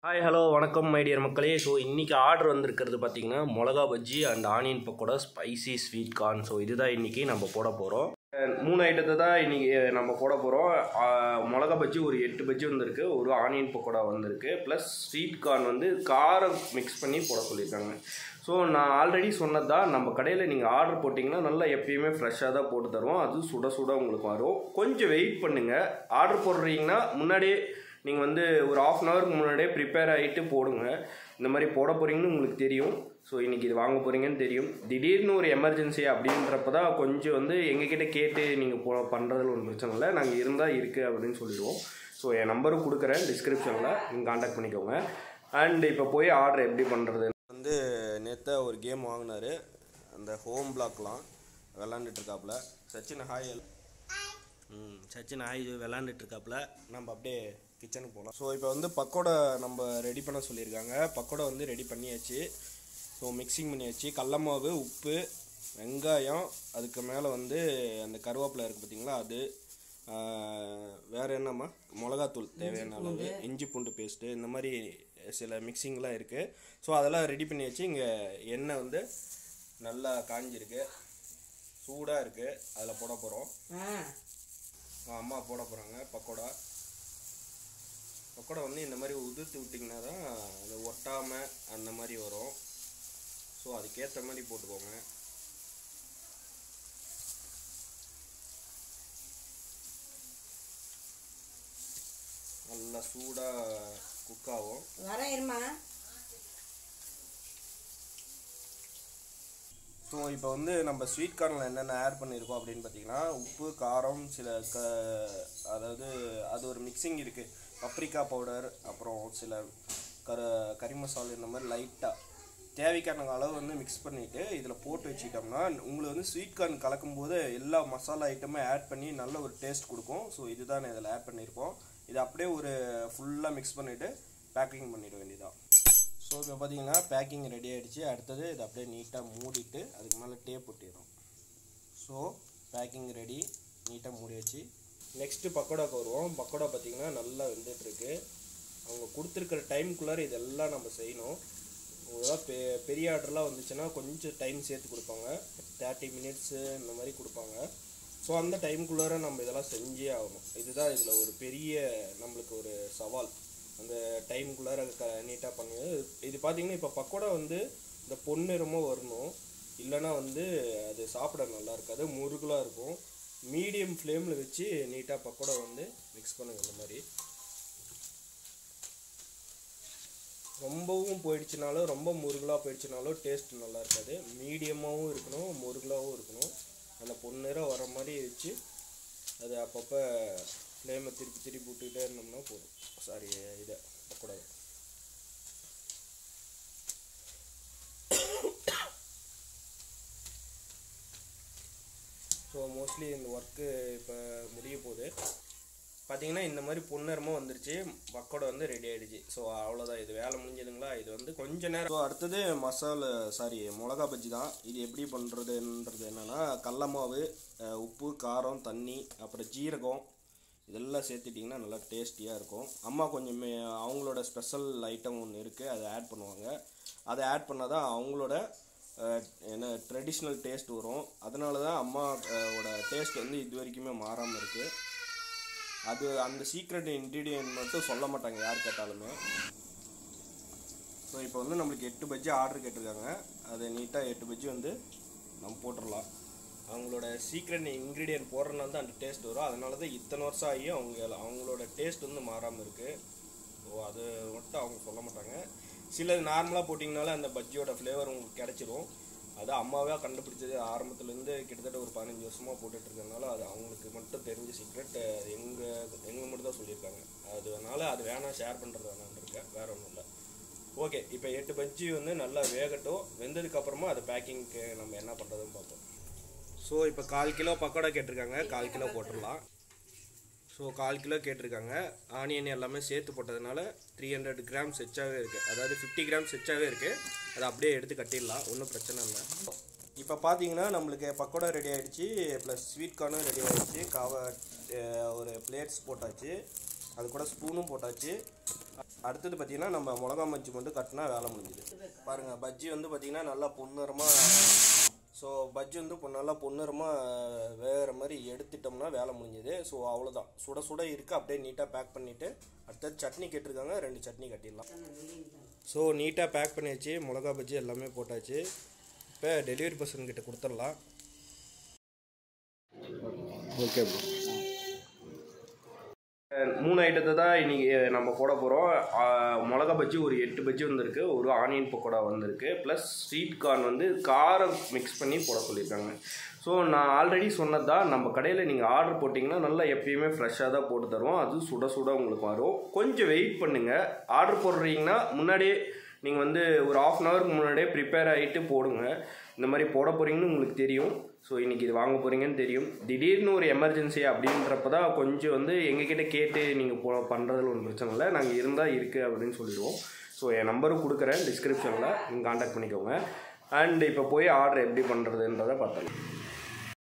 Hi hello வணக்கம் my dear மக்களே. So இன்றைக்கி ஆர்டர் வந்திருக்கிறது பார்த்திங்கன்னா மிளகா bajji and onion pakoda spicy sweet corn. So இதுதான் இன்றைக்கி நம்ம போட போகிறோம். 3 ஐட்டத்தை தான் இன்றைக்கி நம்ம போட போகிறோம். மிளகா பஜ்ஜி ஒரு 8 பஜ்ஜி வந்திருக்கு, ஒரு ஆனியன் பக்கோடா வந்திருக்கு, ப்ளஸ் ஸ்வீட் கார்ன் வந்து காரம் மிக்ஸ் பண்ணி போட சொல்லியிருக்காங்க. ஸோ நான் ஆல்ரெடி சொன்னது தான், நம்ம கடையில் நீங்கள் ஆர்டர் போட்டிங்கன்னா நல்லா எப்பயுமே ஃப்ரெஷ்ஷாக தான் போட்டு தருவோம். அது சுட சுட உங்களுக்கு வரும். கொஞ்சம் வெயிட் பண்ணுங்கள். ஆர்டர் போடுறீங்கன்னா முன்னாடியே நீங்கள் வந்து ஒரு ½ அன் ஹவருக்கு முன்னாடியே ப்ரிப்பேர் ஆகிட்டு போடுங்க. இந்த மாதிரி போட போகிறீங்கன்னு உங்களுக்கு தெரியும். ஸோ இன்றைக்கி இது வாங்க போகிறீங்கன்னு தெரியும். திடீர்னு ஒரு எமர்ஜென்சி அப்படின்றப்ப தான் கொஞ்சம் வந்து எங்ககிட்ட கேட்டு நீங்கள் பண்ணுறதுல ஒன்றும் பிரச்சனை இல்லை. நாங்கள் இருந்தால் இருக்குது அப்படின்னு சொல்லிடுவோம். ஸோ என் நம்பரும் கொடுக்குறேன் டிஸ்கிரிப்ஷனில், நீங்கள் காண்டாக்ட் பண்ணிக்கோங்க. அண்ட் இப்போ போய் ஆர்டர் எப்படி பண்ணுறது வந்து நேற்று ஒரு கேம் வாங்கினார். அந்த ஹோம் பிளாக்லாம் விளாண்டுட்ருக்காப்புல. சச்சின் ஹாய். சச்சின் ஹாய் விளாண்டுட்ருக்காப்புல. நம்ம அப்படியே கிச்சனுக்கு போகலாம். ஸோ இப்போ வந்து பக்கோடா நம்ம ரெடி பண்ண சொல்லியிருக்காங்க. பக்கோடா வந்து ரெடி பண்ணியாச்சு. ஸோ மிக்சிங் பண்ணியாச்சு. கடல மாவு, உப்பு, வெங்காயம், அதுக்கு மேலே வந்து அந்த கருவேப்பிலை இருக்குது பார்த்தீங்களா, அது வேறு என்னம்மா, மிளகாத்தூள் தேவையான அளவு, இஞ்சி பூண்டு பேஸ்ட்டு, இந்த மாதிரி சில மிக்சிங்லாம் இருக்குது. ஸோ அதெல்லாம் ரெடி பண்ணியாச்சு. இங்கே எண்ணெய் வந்து நல்லா காஞ்சிருக்கு, சூடாக இருக்குது. அதில் போட போகிறோம். அம்மா போட போகிறாங்க பக்கோடா. பக்கோடா வந்து இந்த மாதிரி உதிர்த்து விட்டிங்கன்னா தான் அது ஒட்டாமல் அந்த மாதிரி வரும். ஸோ அதுக்கேற்ற மாதிரி போட்டுக்கோங்க. நல்லா சூடாக குக் ஆகும். ஸோ இப்போ வந்து நம்ம ஸ்வீட் கார்னில் என்னென்ன ஆட் பண்ணியிருக்கோம் அப்படின்னு பார்த்தீங்கன்னா, உப்பு, காரம், அதாவது அது ஒரு மிக்சிங் இருக்குது. பப்ரிக்கா பவுடர், அப்புறம் சில கறி மசாலா, இந்த மாதிரி லைட்டாக தேவைக்கான அளவு வந்து மிக்ஸ் பண்ணிவிட்டு இதில் போட்டு வச்சுக்கிட்டோம்னா உங்களுக்கு வந்து ஸ்வீட் கார்ன் கலக்கும்போது எல்லா மசாலா ஐட்டமும் ஆட் பண்ணி நல்ல ஒரு டேஸ்ட் கொடுக்கும். ஸோ இதுதான் இதில் ஆட் பண்ணியிருக்கோம். இது அப்படியே ஒரு ஃபுல்லாக மிக்ஸ் பண்ணிவிட்டு பேக்கிங் பண்ணிட வேண்டியதான். ஸோ இப்போ பார்த்தீங்கன்னா பேக்கிங் ரெடி ஆகிடுச்சு. அடுத்தது இதை அப்படியே நீட்டாக மூடிட்டு அதுக்கு மேலே டேப் ஒட்டிடும். ஸோ பேக்கிங் ரெடி, நீட்டாக மூடி வச்சு நெக்ஸ்ட்டு பக்கோடாக்கு வருவோம். பக்கோடா பார்த்திங்கன்னா நல்லா வெந்துட்டுருக்கு. அவங்க கொடுத்துருக்கிற டைமுக்குள்ளார இதெல்லாம் நம்ம செய்யணும். ஏதாவது பெரிய ஆர்டர்லாம் வந்துச்சுன்னா கொஞ்சம் டைம் சேர்த்து கொடுப்பாங்க, 30 மினிட்ஸு இந்த மாதிரி கொடுப்பாங்க. ஸோ அந்த டைமுக்குள்ளார நம்ம இதெல்லாம் செஞ்சே ஆகணும். இதுதான் இதில் ஒரு பெரிய நம்மளுக்கு ஒரு சவால், அந்த டைமுக்குள்ளார நீட்டாக பண்ணுது. இது பார்த்திங்கன்னா இப்போ பக்கோடா வந்து இந்த பொன்னிறமாக வரணும், இல்லைனா வந்து அது சாப்பிட நல்லா இருக்காது, முருகலாக இருக்கும். மீடியம் ஃப்ளேமில் வச்சு நீட்டாக பக்கோடா வந்து மிக்ஸ் பண்ணுங்கள். இந்த மாதிரி ரொம்பவும் போயிடுச்சுனாலும், ரொம்ப முருகலாக போயிடுச்சுனாலும் டேஸ்ட் நல்லா இருக்காது. மீடியமாகவும் இருக்கணும், முருகலாகவும் இருக்கணும். அந்த பொன்னிறம் வர மாதிரி வச்சு அது அப்பப்போ ஃப்ளேமை திருப்பி விட்டுக்கிட்டே இருந்தோம்னா போதும். சாரி, இதை பக்கோடா. ஸோ மோஸ்ட்லி இந்த ஒர்க்கு இப்போ முடிய போகுது. பார்த்தீங்கன்னா இந்த மாதிரி பொன்னிறமாக வந்துருச்சு. பக்கோடா வந்து ரெடி ஆகிடுச்சு. ஸோ அவ்வளோதான், இது வேலை முடிஞ்சதுங்களா. இது வந்து கொஞ்சம் நேரம். ஸோ அடுத்தது மிளகா பஜ்ஜி தான். இது எப்படி பண்ணுறதுன்றது என்னென்னா, கடல மாவு, உப்பு, காரம், தண்ணி, அப்புறம் ஜீரகம், இதெல்லாம் சேர்த்துட்டிங்கன்னா நல்லா டேஸ்டியாக இருக்கும். அம்மா கொஞ்சம் அவங்களோட ஸ்பெஷல் ஐட்டம் ஒன்று இருக்குது, அதை ஆட் பண்ணுவாங்க. அதை ஆட் பண்ணால் தான் அவங்களோட ட்ரெடிஷ்னல் டேஸ்ட் வரும். அதனால தான் அம்மாவோட டேஸ்ட் வந்து இது வரைக்குமே மாறாமல் இருக்குது. அது அந்த சீக்ரெட் இன்க்ரீடியன்ட் மட்டும் சொல்ல மாட்டாங்க யார் கேட்டாலுமே. ஸோ இப்போ வந்து நம்மளுக்கு 8 பஜ்ஜி ஆர்டர் கேட்டிருக்காங்க. அதை நீட்டாக 8 பஜ்ஜி வந்து நம்ம போட்டுடலாம். அவங்களோட சீக்ரெட் இன்க்ரீடியன்ட் போடுறதுனால தான் அந்த டேஸ்ட் வரும். அதனால தான் இத்தனை வருஷம் ஆகி அவங்களோட டேஸ்ட் வந்து மாறாமல் இருக்குது. ஸோ அது மட்டும் அவங்க சொல்ல மாட்டாங்க. சில நார்மலாக போட்டிங்கனால அந்த பஜ்ஜியோட ஃப்ளேவர் உங்களுக்கு கிடச்சிரும். அது அம்மாவாக கண்டுபிடிச்சது. ஆரம்பத்துலேருந்து கிட்டத்தட்ட ஒரு 15 வருஷமாக போட்டுட்ருக்கனால அது அவங்களுக்கு மட்டும் தெரிஞ்ச சீக்ரெட். எங்கள் மட்டும் தான் சொல்லியிருக்காங்க. அதனால் அது வேணாம், ஷேர் பண்ணுறது வேணான்னு இருக்கேன், வேறு ஒன்றும் இல்லை. ஓகே, இப்போ 8 பஜ்ஜி வந்து நல்லா வேகட்டும். வெந்ததுக்கப்புறமா அது பேக்கிங்க்கு நம்ம என்ன பண்ணுறதுன்னு பார்ப்போம். ஸோ இப்போ 1/4 கிலோ பக்கோடா கேட்டிருக்காங்க, 1/4 கிலோ போட்டுடலாம். ஸோ 1/4 கிலோ கேட்டிருக்காங்க. ஆனியன் எல்லாமே சேர்த்து போட்டதுனால 300 கிராம்ஸ் எச்சாகவே இருக்குது. அதாவது 50 கிராம்ஸ் எச்சாகவே இருக்குது. அதை அப்படியே எடுத்து கட்டிடலாம், ஒன்றும் பிரச்சனை இல்லை. இப்போ பார்த்தீங்கன்னா நம்மளுக்கு பக்கோடா ரெடி ஆகிடுச்சு, ப்ளஸ் ஸ்வீட் கார்னும் ரெடி ஆகிடுச்சு. ஒரு பிளேட்ஸ் போட்டாச்சு, அது கூட ஸ்பூனும் போட்டாச்சு. அடுத்தது பார்த்திங்கன்னா நம்ம மிளகா பஜ்ஜி மட்டும் கட்டினா வேலை முடிஞ்சுது. பாருங்கள், பஜ்ஜி வந்து பார்த்திங்கன்னா நல்லா பொன்னிறமாக, ஸோ பஜ்ஜி வந்து நல்லா பொன்னிறமாக வேறு மாதிரி எடுத்துட்டோம்னா வேலை முடிஞ்சுது. ஸோ அவ்வளோதான், சுட சுட இருக்குது. அப்படியே நீட்டாக பேக் பண்ணிவிட்டு அடுத்தது சட்னி கேட்டிருக்காங்க, 2 சட்னி கட்டிடலாம். ஸோ நீட்டாக பேக் பண்ணியாச்சு, மிளகா பஜ்ஜி எல்லாமே போட்டாச்சு. இப்போ டெலிவரி பர்சன்கிட்ட கொடுத்துடலாம். ஓகே ப்ரோ, 3 ஐட்டத்தை தான் இன்றைக்கி நம்ம போட போகிறோம். மிளகா பஜ்ஜி ஒரு 8 பஜ்ஜி வந்திருக்கு, ஒரு ஆனியன் பக்கோடா வந்திருக்கு, ப்ளஸ் ஸ்வீட் கார்ன் வந்து காரம் மிக்ஸ் பண்ணி போட சொல்லியிருக்காங்க. ஸோ நான் ஆல்ரெடி சொன்னது தான், நம்ம கடையில் நீங்கள் ஆர்டர் போட்டிங்கன்னா நல்லா எப்பயுமே ஃப்ரெஷ்ஷாக தான் போட்டு தருவோம். அது சுட சுட உங்களுக்கு வரும். கொஞ்சம் வெயிட் பண்ணுங்கள். ஆர்டர் போடுறீங்கன்னா முன்னாடியே நீங்கள் வந்து ஒரு 1/2 ஹவருக்கு முன்னாடியே ப்ரிப்பேர் ஆகிட்டு போடுங்க. இந்த மாதிரி போட போகிறீங்கன்னு உங்களுக்கு தெரியும். ஸோ இன்றைக்கி இது வாங்க போகிறீங்கன்னு தெரியும். திடீர்னு ஒரு எமர்ஜென்சி அப்படின்றப்ப தான் கொஞ்சம் வந்து எங்ககிட்ட கேட்டு நீங்கள் பண்ணுறதுல ஒன்றும் பிரச்சனை இல்லை. நாங்கள் இருந்தால் இருக்குது அப்படின்னு சொல்லிடுவோம். ஸோ என் நம்பரும் கொடுக்குறேன் டிஸ்கிரிப்ஷனில், நீங்கள் கான்டாக்ட் பண்ணிக்கோங்க. அண்ட் இப்போ போய் ஆர்டர் எப்படி பண்ணுறதுன்றதை பார்த்துக்கலாம்.